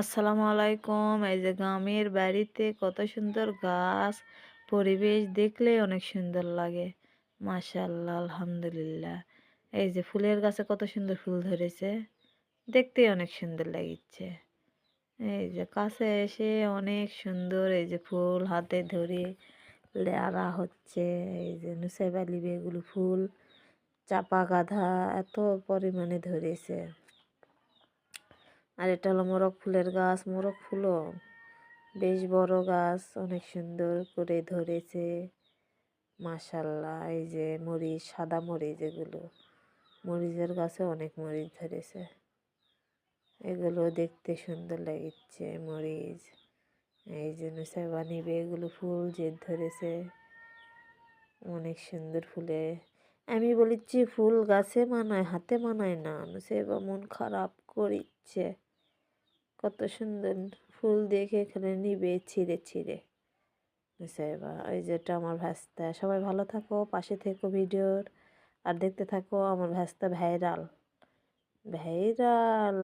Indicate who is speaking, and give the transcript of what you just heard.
Speaker 1: আসসালামু আলাইকুম। এই যে গ্রামের বাড়িতে কত সুন্দর গাছ, পরিবেশ দেখলে অনেক সুন্দর লাগে। মাশাআল্লাহ, আলহামদুলিল্লাহ। এই যে ফুলের গাছে কত সুন্দর ফুল ধরেছে। দেখতেই অনেক সুন্দর লাগিচ্ছে। এই যে কাছে এসে অনেক সুন্দর এই যে ফুল হাতে ধরে লেয়ারা হচ্ছে। এই যে নুসাইবালি বেগুলো ফুল, চাপা গাঁদা এত পরিমাণে ধরেছে। আর এটা হলো মোরগ ফুলের গাছ। মোরগ ফুলও বেশ বড় গাছ, অনেক সুন্দর করে ধরেছে। মাশাল্লাহ, এই যে মরিচ, সাদা মরিচ, এগুলো মরিচের গাছে অনেক মরিচ ধরেছে। এগুলো দেখতে সুন্দর লাগছে মরিচ। এই যে নুসাইবা নিবে এগুলো ফুল যে ধরেছে, অনেক সুন্দর ফুলে। আমি বলেছি ফুল গাছে মানায়, হাতে মানায় না। নুসাইবা মন খারাপ করিচ্ছে। কত সুন্দর ফুল দেখে এখানে নিবে ছিঁড়ে ছিঁড়ে। নুসাইবা, এই যেটা আমার ভাস্তা। সবাই ভালো থাকো, পাশে থেকো ভিডিওর, আর দেখতে থাকো আমার ভাস্তা ভাইরাল ভাইরাল।